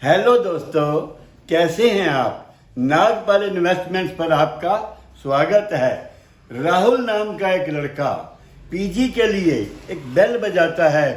Hello दोस्तों, कैसे हैं आप। नागपाल इन्वेस्टमेंट्स पर आपका स्वागत है। राहुल नाम का एक लड़का पीजी के लिए एक बेल बजाता है,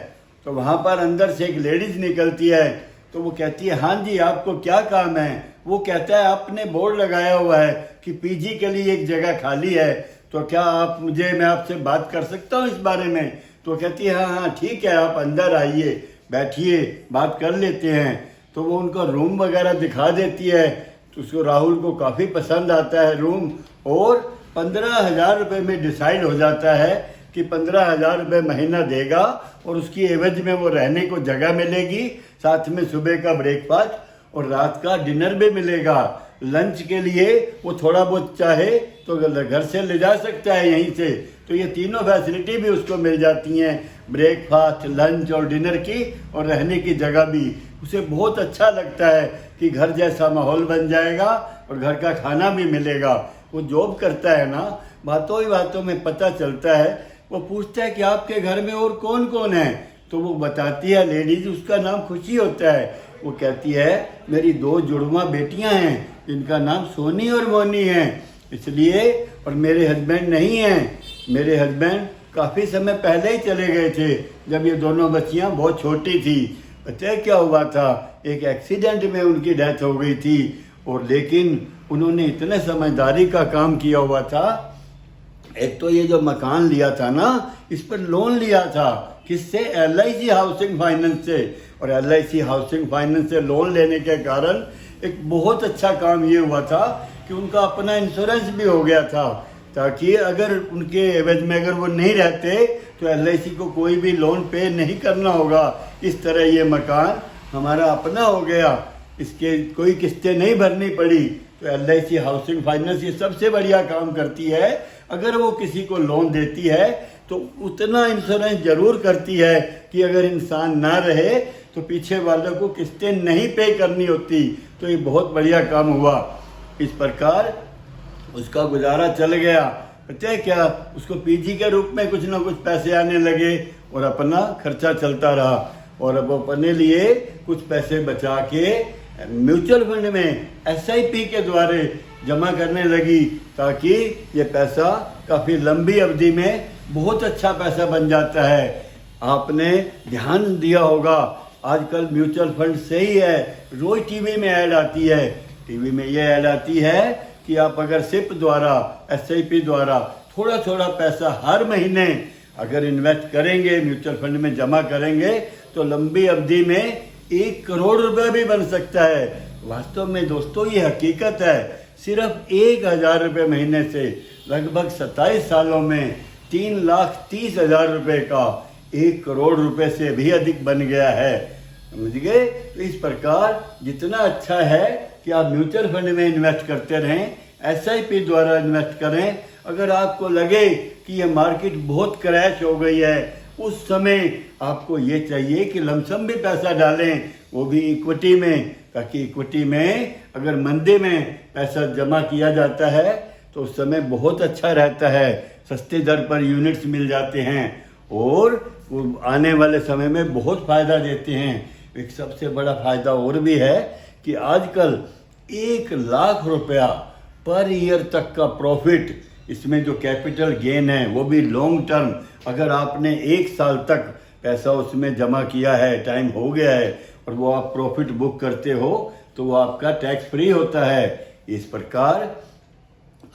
तो वहाँ पर अंदर से एक लेडीज निकलती है। तो वो कहती है, हाँ जी आपको क्या काम है। वो कहता है, आपने बोर्ड लगाया हुआ है कि पीजी के लिए एक जगह खाली है, तो क्या मैं आपसे बात कर सकता हूँ इस बारे में। तो कहती है, हाँ हाँ ठीक है, आप अंदर आइए, बैठिए, बात कर लेते हैं। तो वो उनको रूम वगैरह दिखा देती है। तो उसको राहुल को काफ़ी पसंद आता है रूम, और 15,000 रुपये में डिसाइड हो जाता है कि 15,000 रुपये महीना देगा, और उसकी एवज में वो रहने को जगह मिलेगी, साथ में सुबह का ब्रेकफास्ट और रात का डिनर भी मिलेगा। लंच के लिए वो थोड़ा बहुत चाहे तो घर से ले जा सकता है यहीं से। तो ये तीनों फैसिलिटी भी उसको मिल जाती हैं, ब्रेकफास्ट, लंच और डिनर की, और रहने की जगह भी। उसे बहुत अच्छा लगता है कि घर जैसा माहौल बन जाएगा और घर का खाना भी मिलेगा। वो जॉब करता है ना, बातों ही बातों में पता चलता है। वो पूछता है कि आपके घर में और कौन कौन है। तो वो बताती है लेडीज, उसका नाम खुशी होता है। वो कहती है, मेरी 2 जुड़वा बेटियां हैं जिनका नाम सोनी और मोनी है, इसलिए, और मेरे हस्बैंड नहीं हैं। मेरे हस्बैंड काफ़ी समय पहले ही चले गए थे, जब ये दोनों बच्चियां बहुत छोटी थी। पता है क्या हुआ था, एक एक्सीडेंट में उनकी डेथ हो गई थी। और लेकिन उन्होंने इतने समझदारी का काम किया हुआ था। एक तो ये जो मकान लिया था ना, इस पर लोन लिया था। किससे? LIC हाउसिंग फाइनेंस से। और LIC हाउसिंग फाइनेंस से लोन लेने के कारण एक बहुत अच्छा काम ये हुआ था कि उनका अपना इंश्योरेंस भी हो गया था, ताकि अगर उनके एवज में अगर वो नहीं रहते तो LIC को कोई भी लोन पे नहीं करना होगा। इस तरह ये मकान हमारा अपना हो गया, इसके कोई किस्तें नहीं भरनी पड़ी। तो LIC हाउसिंग फाइनेंस ये सबसे बढ़िया काम करती है। अगर वो किसी को लोन देती है तो उतना इंश्योरेंस जरूर करती है कि अगर इंसान ना रहे तो पीछे वालों को किस्तें नहीं पे करनी होती। तो ये बहुत बढ़िया काम हुआ। इस प्रकार उसका गुजारा चल गया। पता है क्या, उसको पीजी के रूप में कुछ ना कुछ पैसे आने लगे और अपना खर्चा चलता रहा। और अब अपने लिए कुछ पैसे बचा के म्यूचुअल फंड में SIP के द्वारा जमा करने लगी, ताकि ये पैसा काफ़ी लंबी अवधि में बहुत अच्छा पैसा बन जाता है। आपने ध्यान दिया होगा, आजकल म्यूचुअल फंड से ही है, रोज टीवी में ऐड आती है। टीवी में ये ऐड आती है कि आप अगर SIP द्वारा, SIP द्वारा थोड़ा थोड़ा पैसा हर महीने अगर इन्वेस्ट करेंगे, म्यूचुअल फंड में जमा करेंगे, तो लंबी अवधि में 1 करोड़ रुपए भी बन सकता है। वास्तव में दोस्तों ये हकीकत है। सिर्फ 1,000 रुपये महीने से लगभग 27 सालों में 3,30,000 रुपये का 1 करोड़ रुपए से भी अधिक बन गया है। समझ गए। तो इस प्रकार जितना अच्छा है कि आप म्यूचुअल फंड में इन्वेस्ट करते रहें, SIP द्वारा इन्वेस्ट करें। अगर आपको लगे कि ये मार्केट बहुत क्रैश हो गई है, उस समय आपको ये चाहिए कि लमसम भी पैसा डालें, वो भी इक्विटी में, ताकि इक्विटी में अगर मंदी में पैसा जमा किया जाता है तो उस समय बहुत अच्छा रहता है। सस्ते दर पर यूनिट्स मिल जाते हैं और वो आने वाले समय में बहुत फ़ायदा देते हैं। एक सबसे बड़ा फ़ायदा और भी है कि आजकल 1 लाख रुपया पर ईयर तक का प्रॉफिट, इसमें जो कैपिटल गेन है वो भी लॉन्ग टर्म, अगर आपने 1 साल तक पैसा उसमें जमा किया है, टाइम हो गया है, और वो आप प्रॉफिट बुक करते हो, तो वो आपका टैक्स फ्री होता है। इस प्रकार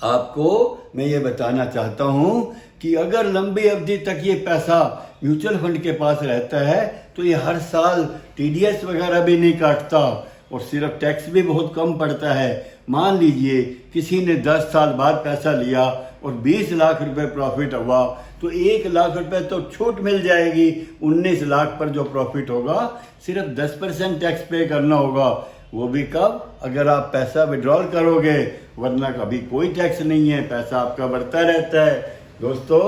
आपको मैं ये बताना चाहता हूँ कि अगर लंबी अवधि तक ये पैसा म्यूचुअल फंड के पास रहता है तो ये हर साल TDS वगैरह भी नहीं काटता, और सिर्फ टैक्स भी बहुत कम पड़ता है। मान लीजिए किसी ने 10 साल बाद पैसा लिया और 20 लाख रुपए प्रॉफिट हुआ, तो 1 लाख रुपए तो छूट मिल जाएगी। 19 लाख पर जो प्रॉफिट होगा सिर्फ 10% टैक्स पे करना होगा। वो भी कब? अगर आप पैसा विड्रॉल करोगे, वरना कभी कोई टैक्स नहीं है, पैसा आपका बढ़ता रहता है। दोस्तों,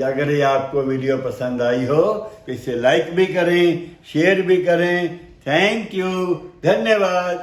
अगर ये आपको वीडियो पसंद आई हो तो इसे लाइक भी करें, शेयर भी करें। थैंक यू, धन्यवाद।